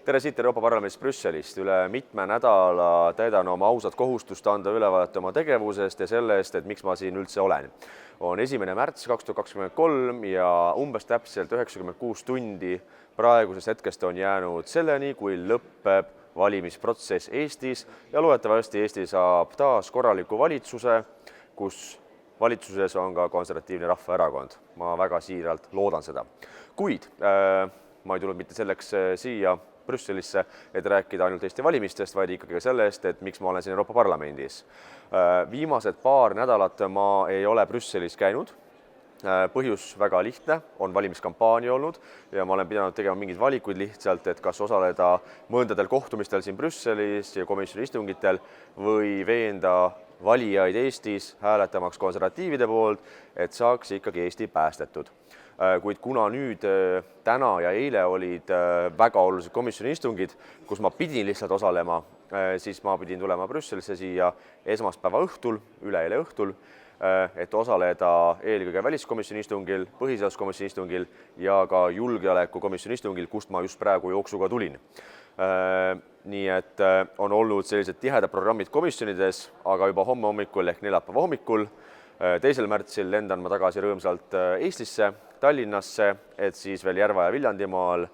Tere siit Euroopa Parlamendist Brüsselist. Üle mitme nädala täidan oma ausat kohustust anda ülevaate oma tegevusest ja sellest, et miks ma siin üldse olen. On 1. märts 2023 ja umbes täpselt 96 tundi praegusest hetkest on jäänud selleni, kui lõpeb valimisprotsess Eestis ja loodetavasti Eesti saab taas korraliku valitsuse, kus valitsuses on ka Konservatiivne Rahvaerakond. Ma väga siiralt loodan seda. Kuid ma ei tulnud mitte selleks siia Brüsselisse, et rääkida ainult Eesti valimistest, vaid ikkagi sellest, et miks ma olen siin Euroopa Parlamendis. Viimased paar nädalat ma ei ole Brüsselis käinud. Põhjus väga lihtne, on valimiskampaania olnud ja ma olen pidanud tegema mingeid valikuid lihtsalt, et kas osaleda mõndadel kohtumistel siin Brüsselis ja komisjoni istungitel või veenda valijaid Eestis hääletamaks konservatiivide poolt, et saaks ikkagi Eesti päästetud. Kuid kuna nüüd täna ja eile olid väga olulised komisjoni istungid, kus ma pidin lihtsalt osalema, siis ma pidin tulema Brüsselisse siia esmaspäeva õhtul, üleeile õhtul, et osaleda eelkõige väliskomisjoni istungil, põhiseaduskomisjoni istungil ja ka julgeolekukomisjoni istungil, kust ma just praegu jooksuga tulin. Nii et on olnud sellised tihedad programmid komisjonides, aga juba homme hommikul ehk neljapäeva hommikul 2. märtsil lendan ma tagasi rõõmsalt Eestisse, Tallinnasse, et siis veel Järva ja Viljandimaal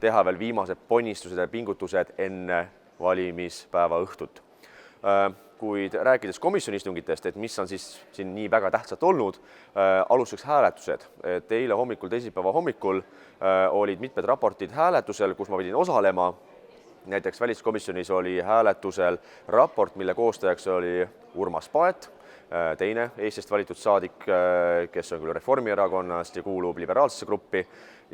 teha veel viimased ponnistused ja pingutused enne valimispäeva õhtut. Kuid rääkides komisjoni istungitest, et mis on siis siin nii väga tähtsat olnud, alustuseks hääletused. Et eile hommikul, teisipäeva hommikul olid mitmed raportid hääletusel, kus ma pidin osalema. Näiteks väliskomisjonis oli hääletusel raport, mille koostajaks oli Urmas Paet, teine Eestist valitud saadik, kes on küll Reformierakonnast ja kuulub liberaalsesse gruppi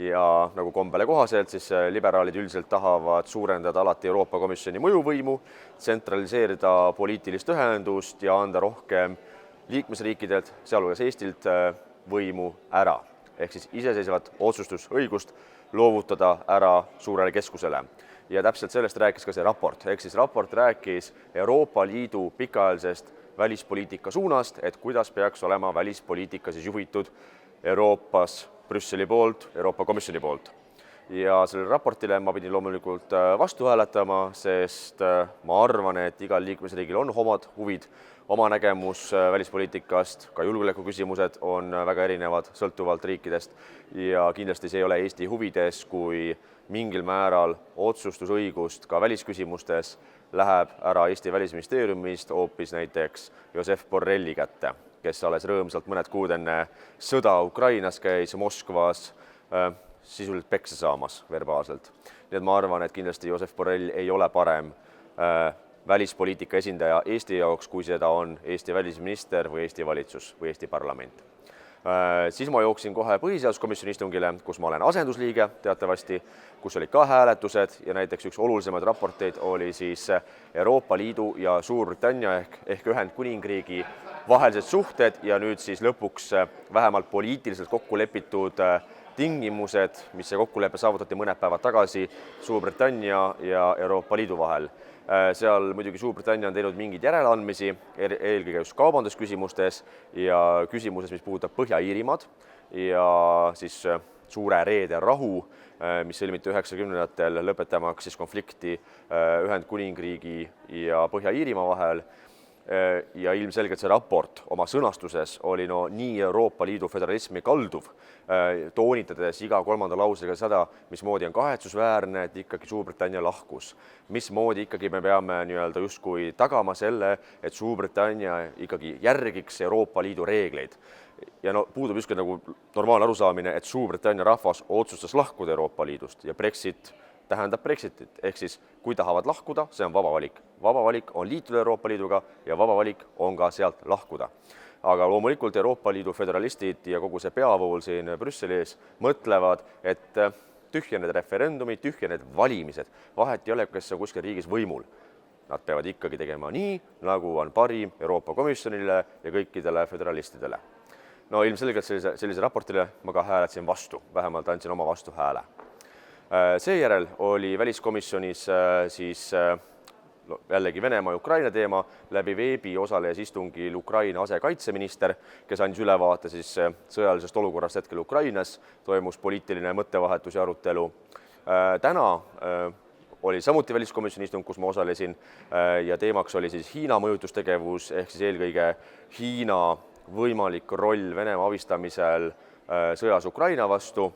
ja nagu kombele kohaselt, siis liberaalid üldiselt tahavad suurendada alati Euroopa Komisjoni mõjuvõimu, tsentraliseerida poliitilist ühendust ja anda rohkem liikmesriikidelt, sealhulgas Eestilt, võimu ära. Ehk siis iseseisvat otsustusõigust loovutada ära suurele keskusele. Ja täpselt sellest rääkis ka see raport. Ehk siis raport rääkis Euroopa Liidu pikaajalisest välispoliitika suunast, et kuidas peaks olema välispoliitika siis juhitud Euroopas Brüsseli poolt, Euroopa Komisjoni poolt. Ja sellele raportile ma pidin loomulikult vastu hääletama, sest ma arvan, et igal liikmesriigil on omad huvid, oma nägemus välispoliitikast, ka julgeolekuküsimused on väga erinevad sõltuvalt riikidest ja kindlasti see ei ole Eesti huvides, kui mingil määral otsustusõigust ka välisküsimustes läheb ära Eesti välisministeeriumist hoopis näiteks Josep Borrelli kätte, kes alles rõõmsalt mõned kuud enne sõda Ukrainas käis Moskvas sisuliselt peksa saamas verbaalselt. Nii et ma arvan, et kindlasti Josep Borrell ei ole parem välispoliitika esindaja Eesti jaoks, kui seda on Eesti välisminister või Eesti valitsus või Eesti parlament. Siis ma jooksin kohe põhiseaduskomisjoni istungile, kus ma olen asendusliige teatavasti, kus olid ka hääletused ja näiteks üks olulisemaid raporteid oli siis Euroopa Liidu ja Suurbritannia ehk Ühendkuningriigi vahelised suhted ja nüüd siis lõpuks vähemalt poliitiliselt kokku lepitud tingimused, mis see kokkulepe saavutati mõned päevad tagasi Suurbritannia ja Euroopa Liidu vahel. Seal muidugi Suurbritannia on teinud mingeid järeleandmisi, eelkõige just kaubandusküsimustes ja küsimuses, mis puudutab Põhja-Iirimaad ja siis suure reede rahu, mis sõlmiti 90-ndatel lõpetamaks siis konflikti Ühendkuningriigi ja Põhja-Iirimaa vahel. Ja ilmselgelt see raport oma sõnastuses oli nii Euroopa Liidu föderalismi kalduv, toonitades iga kolmanda lausega seda, mismoodi on kahetsusväärne, et ikkagi Suurbritannia lahkus. Mismoodi ikkagi me peame justkui tagama selle, et Suurbritannia ikkagi järgiks Euroopa Liidu reegleid. Ja puudub justkui nagu normaalne arusaamine, et Suurbritannia rahvas otsustas lahkuda Euroopa Liidust ja Brexit tähendab Brexitit, ehk siis kui tahavad lahkuda, see on vaba valik. Vaba valik on liituda Euroopa Liiduga ja vaba valik on ka sealt lahkuda. Aga loomulikult Euroopa Liidu föderalistid ja kogu see peavool siin Brüsselis mõtlevad, et tühja need referendumid, tühja need valimised, vahet ei ole, kes on kuskil riigis võimul. Nad peavad ikkagi tegema nii, nagu on parim Euroopa Komisjonile ja kõikidele föderalistidele. No ilmselgelt sellise raportile ma ka hääletasin vastu, vähemalt andsin oma vastu hääle. Seejärel oli väliskomisjonis siis jällegi Venemaa ja Ukraina teema, läbi veebi osales istungil Ukraina asekaitseminister, kes andis ülevaate siis sõjalisest olukorrast hetkel Ukrainas, toimus poliitiline mõttevahetus ja arutelu. Täna oli samuti väliskomisjoni istung, kus ma osalesin ja teemaks oli siis Hiina mõjutustegevus ehk siis eelkõige Hiina võimalik roll Venemaa abistamisel sõjas Ukraina vastu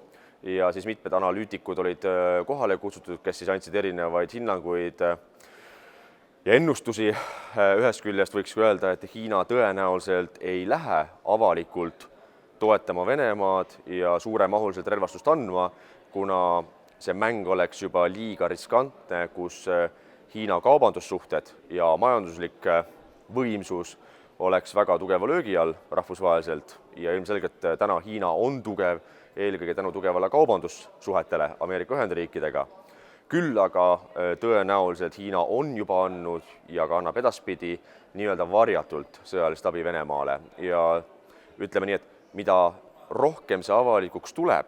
ja siis mitmed analüütikud olid kohale kutsutud, kes siis andsid erinevaid hinnanguid ja ennustusi. Ühest küljest võiks öelda, et Hiina tõenäoliselt ei lähe avalikult toetama Venemaad ja suuremahuliselt relvastust andma, kuna see mäng oleks juba liiga riskantne, kus Hiina kaubandussuhted ja majanduslik võimsus oleks väga tugeva löögi all rahvusvaheliselt ja ilmselgelt täna Hiina on tugev eelkõige tänu tugevale kaubandussuhetele Ameerika Ühendriikidega. Küll aga tõenäoliselt Hiina on juba andnud ja ka annab edaspidi nii-öelda varjatult sõjalist abi Venemaale ja ütleme nii, et mida rohkem see avalikuks tuleb,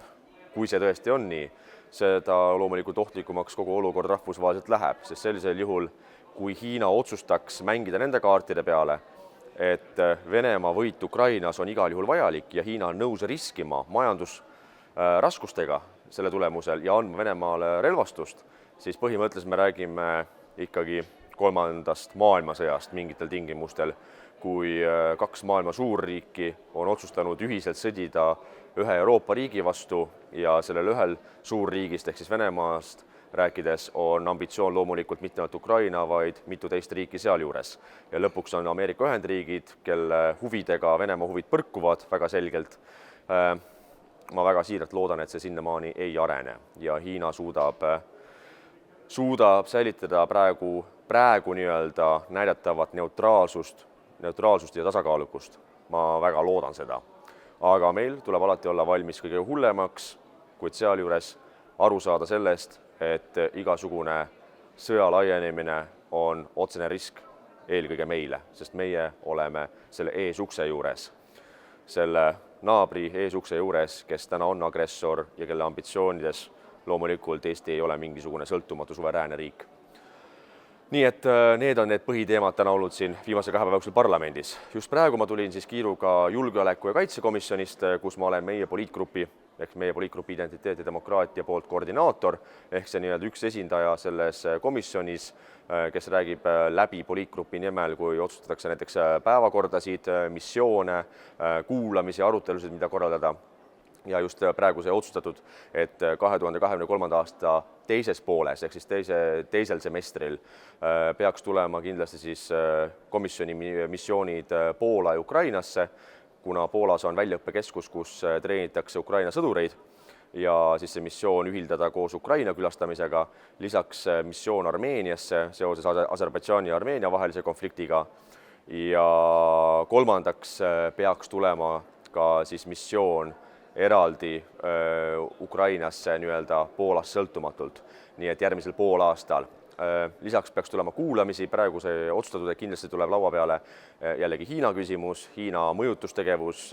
kui see tõesti on nii, seda loomulikult ohtlikumaks kogu olukord rahvusvaheliselt läheb, sest sellisel juhul, kui Hiina otsustaks mängida nende kaartide peale, et Venemaa võit Ukrainas on igal juhul vajalik ja Hiina on nõus riskima majandusraskustega selle tulemusel ja andma Venemaale relvastust, siis põhimõtteliselt me räägime ikkagi kolmandast maailmasõjast mingitel tingimustel, kui kaks maailma suurriiki on otsustanud ühiselt sõdida ühe Euroopa riigi vastu ja sellel ühel suurriigist ehk siis Venemaast rääkides on ambitsioon loomulikult mitte ainult Ukraina, vaid mitu teist riiki sealjuures. Ja lõpuks on Ameerika Ühendriigid, kelle huvidega Venemaa huvid põrkuvad väga selgelt. Ma väga siiralt loodan, et see sinnamaani ei arene ja Hiina suudab säilitada praegu nii-öelda näidatavat neutraalsust ja tasakaalukust. Ma väga loodan seda. Aga meil tuleb alati olla valmis kõige hullemaks, kuid sealjuures aru saada sellest, et igasugune sõja laienemine on otsene risk eelkõige meile, sest meie oleme selle eesukse juures, selle naabri eesukse juures, kes täna on agressor ja kelle ambitsioonides loomulikult Eesti ei ole mingisugune sõltumatu suveräänne riik. Nii et need on need põhiteemad täna olnud siin viimase 2 päeva jooksul parlamendis. Just praegu ma tulin siis kiiruga julgeoleku- ja kaitsekomisjonist, kus ma olen meie poliitgrupi identiteet ja demokraatia poolt koordinaator, ehk see nii-öelda üks esindaja selles komisjonis, kes räägib läbi poliitgrupi nimel, kui otsustatakse näiteks päevakordasid, missioone, kuulamisi, arutelusid, mida korraldada. Ja just praegu see otsustatud, et 2023. aasta teises pooles, ehk siis teisel semestril peaks tulema kindlasti siis komisjoni missioonid Poola ja Ukrainasse, kuna Poolas on väljaõppekeskus, kus treenitakse Ukraina sõdureid ja siis see missioon ühildada koos Ukraina külastamisega, lisaks missioon Armeeniasse seoses Aserbaidžaani ja Armeenia vahelise konfliktiga ja kolmandaks peaks tulema ka siis missioon eraldi Ukrainasse nii-öelda Poolast sõltumatult, nii et järgmisel poolaastal. Lisaks peaks tulema kuulamisi, praegu see otsustatud, et kindlasti tuleb laua peale jällegi Hiina küsimus, Hiina mõjutustegevus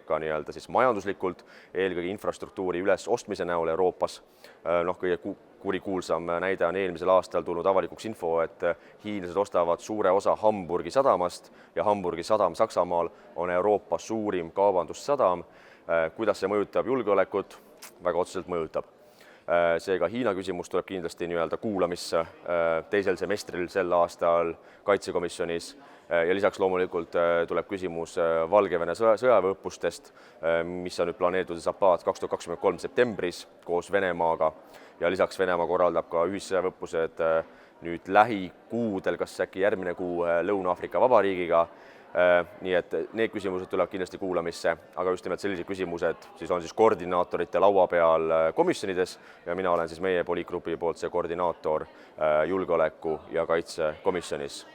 ka nii-öelda siis majanduslikult, eelkõige infrastruktuuri üles ostmise näol Euroopas. Kõige kurikuulsam näide on eelmisel aastal tulnud avalikuks info, et hiinlased ostavad suure osa Hamburgi sadamast ja Hamburgi sadam Saksamaal on Euroopa suurim kaubandussadam. Kuidas see mõjutab julgeolekut? Väga otseselt mõjutab. Seega Hiina küsimus tuleb kindlasti nii-öelda kuulamisse teisel semestril sel aastal kaitsekomisjonis ja lisaks loomulikult tuleb küsimus Valgevene sõjaväeõppustest, mis on nüüd planeeritud Zapad 2023 septembris koos Venemaaga ja lisaks Venemaa korraldab ka ühissõjaväeõppused nüüd lähikuudel, kas äkki järgmine kuu Lõuna-Aafrika Vabariigiga. Nii et need küsimused tulevad kindlasti kuulamisse, aga just nimelt sellised küsimused siis on siis koordinaatorite laua peal komisjonides ja mina olen siis meie poliitgrupi poolt see koordinaator julgeoleku- ja kaitsekomisjonis.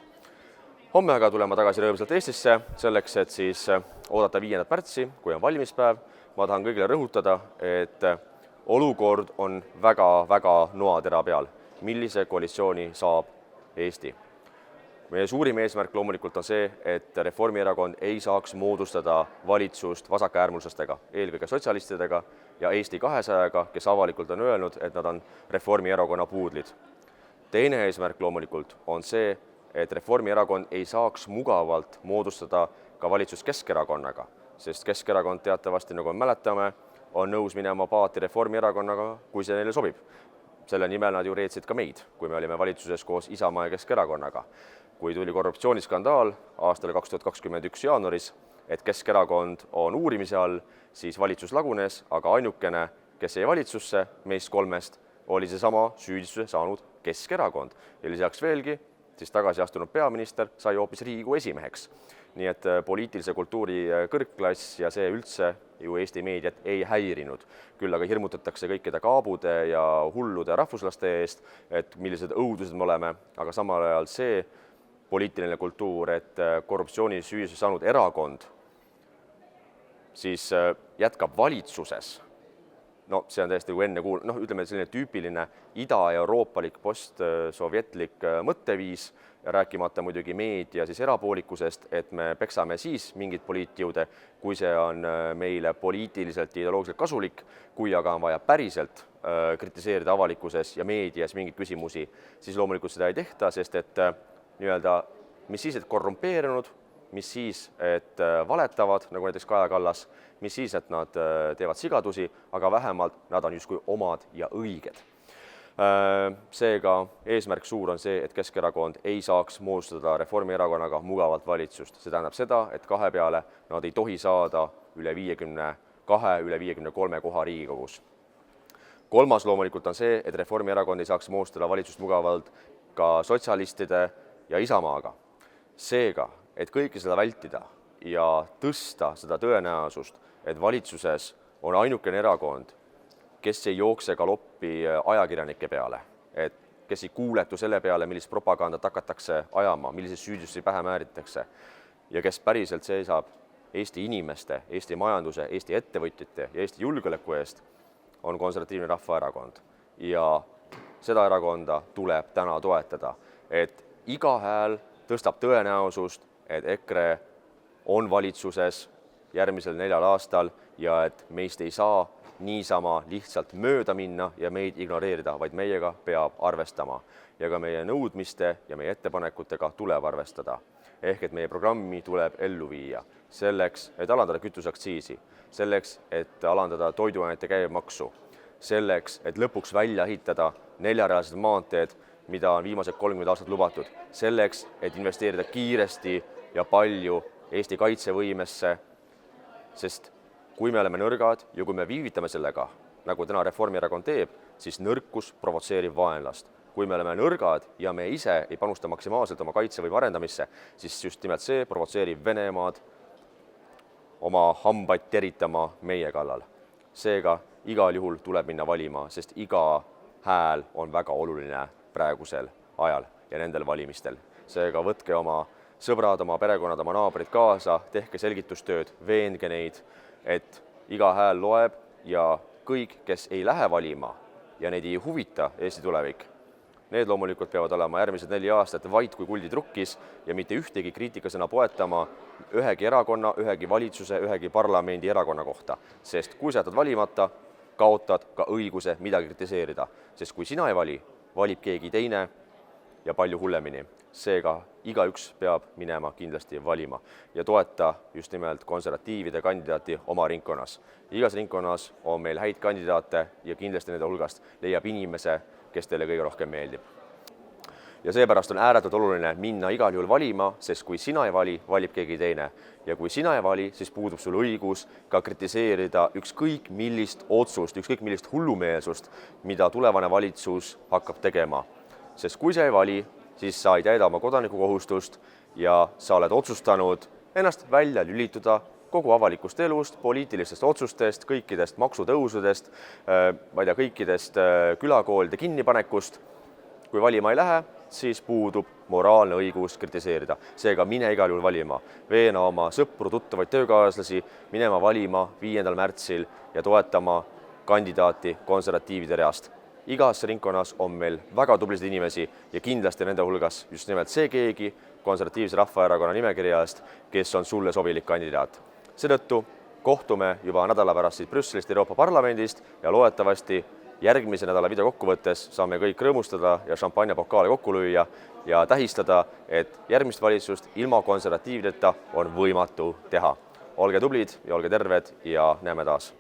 Homme aga tulema tagasi rõõmsalt Eestisse selleks, et siis oodata 5. märtsi, kui on valimispäev. Ma tahan kõigile rõhutada, et olukord on väga noatera peal. Millise koalitsiooni saab Eesti? Meie suurim eesmärk loomulikult on see, et Reformierakond ei saaks moodustada valitsust vasakäärmuslastega, eelkõige sotsialistidega ja Eesti 200-ga, kes avalikult on öelnud, et nad on Reformierakonna puudlid. Teine eesmärk loomulikult on see, et Reformierakond ei saaks mugavalt moodustada ka valitsust Keskerakonnaga, sest Keskerakond teatavasti, nagu me mäletame, on nõus minema paati Reformierakonnaga, kui see neile sobib. selle nimel nad ju reetsid ka meid, kui me olime valitsuses koos Isamaa ja Keskerakonnaga. Kui tuli korruptsiooniskandaal aastal 2021 jaanuaris, et Keskerakond on uurimise all, siis valitsus lagunes, aga ainukene, kes jäi valitsusse meist kolmest, oli seesama süüdistuse saanud Keskerakond. Ja lisaks veelgi, siis tagasi astunud peaminister sai hoopis Riigikogu esimeheks. Nii et poliitilise kultuuri kõrgklass ja see üldse ju Eesti meediat ei häirinud. Küll aga hirmutatakse kõikide kaabude ja hullude rahvuslaste eest, et millised õudused me oleme, aga samal ajal see poliitiline kultuur, et korruptsioonisüüdistuse saanud erakond siis jätkab valitsuses. No see on täiesti enne ütleme selline tüüpiline ida-euroopalik postsovjetlik mõtteviis, rääkimata muidugi meedia siis erapoolikusest, et me peksame siis mingid poliitjõude, kui see on meile poliitiliselt ja ideoloogiliselt kasulik, kui aga on vaja päriselt kritiseerida avalikkuses ja meedias mingeid küsimusi, siis loomulikult seda ei tehta, sest et mis siis, et korrumpeerunud, mis siis, et valetavad, nagu näiteks Kaja Kallas, mis siis, et nad teevad sigadusi, aga vähemalt nad on justkui omad ja õiged. Seega eesmärk suur on see, et Keskerakond ei saaks moodustada Reformierakonnaga mugavalt valitsust. See tähendab seda, et kahe peale nad ei tohi saada üle 52, üle 53 koha Riigikogus. Kolmas loomulikult on see, et Reformierakond ei saaks moodustada valitsust mugavalt ka sotsialistide ja Isamaaga. Seega, et kõike seda vältida ja tõsta seda tõenäosust, et valitsuses on ainukene erakond, kes ei jookse galoppi ajakirjanike peale, et kes ei kuuletu selle peale, millist propagandat hakatakse ajama, milliseid süüdistusi pähe määritakse ja kes päriselt seisab Eesti inimeste, Eesti majanduse, Eesti ettevõtjate ja Eesti julgeoleku eest, on Konservatiivne Rahvaerakond. Ja seda erakonda tuleb täna toetada, et iga hääl tõstab tõenäosust, et EKRE on valitsuses järgmisel 4 aastal ja et meist ei saa niisama lihtsalt mööda minna ja meid ignoreerida, vaid meiega peab arvestama. Ja ka meie nõudmiste ja meie ettepanekutega tuleb arvestada. Ehk et meie programmi tuleb ellu viia selleks, et alandada kütuseaktsiisi, selleks, et alandada toiduainete käibemaksu, selleks, et lõpuks välja ehitada 4-realised maanteed, mida on viimased 30 aastat lubatud, selleks, et investeerida kiiresti ja palju Eesti kaitsevõimesse, sest kui me oleme nõrgad ja kui me viivitame sellega, nagu täna Reformierakond teeb, siis nõrkus provotseerib vaenlast. Kui me oleme nõrgad ja me ise ei panusta maksimaalselt oma kaitsevõime arendamisse, siis just nimelt see provotseerib Venemaad oma hambaid teritama meie kallal. Seega igal juhul tuleb minna valima, sest iga hääl on väga oluline praegusel ajal ja nendel valimistel. Seega võtke oma sõbrad, oma perekonnad, oma naabrid kaasa, tehke selgitustööd, veenge neid, et iga hääl loeb ja kõik, kes ei lähe valima ja neid ei huvita Eesti tulevik, need loomulikult peavad olema järgmised 4 aastat vaid kui kuldid rukkis ja mitte ühtegi kriitikasõna poetama ühegi erakonna, ühegi valitsuse, ühegi parlamendi erakonna kohta. Sest kui sa jätad valimata, kaotad ka õiguse midagi kritiseerida. Sest kui sina ei vali, valib keegi teine ja palju hullemini. Seega igaüks peab minema kindlasti valima ja toeta just nimelt konservatiivide kandidaati oma ringkonnas. Igas ringkonnas on meil häid kandidaate ja kindlasti nende hulgast leiab inimese, kes teile kõige rohkem meeldib. Ja seepärast on ääretult oluline minna igal juhul valima, sest kui sina ei vali, valib keegi teine. Ja kui sina ei vali, siis puudub sul õigus ka kritiseerida ükskõik millist otsust, ükskõik millist hullumeelsust, mida tulevane valitsus hakkab tegema. Sest kui sa ei vali, siis sa ei täida oma kodanikukohustust ja sa oled otsustanud ennast välja lülituda kogu avalikust elust, poliitilistest otsustest, kõikidest maksutõusudest, kõikidest külakoolide kinnipanekust. Kui valima ei lähe, siis puudub moraalne õigus kritiseerida. Seega mine igal juhul valima. Veena oma sõpru, tuttavaid töökaaslasi minema valima 5. märtsil ja toetama kandidaati konservatiivide reast. Igas ringkonnas on meil väga tublisid inimesi ja kindlasti nende hulgas just nimelt see keegi Konservatiivse Rahvaerakonna nimekirjast, kes on sulle sobilik kandidaat. Seetõttu kohtume juba nädala pärast siit Brüsselist Euroopa Parlamendist ja loodetavasti järgmise nädala videokokkuvõttes saame kõik rõõmustada ja šampanjapokaale kokku lüüa ja tähistada, et järgmist valitsust ilma konservatiivideta on võimatu teha. Olge tublid ja olge terved ja näeme taas!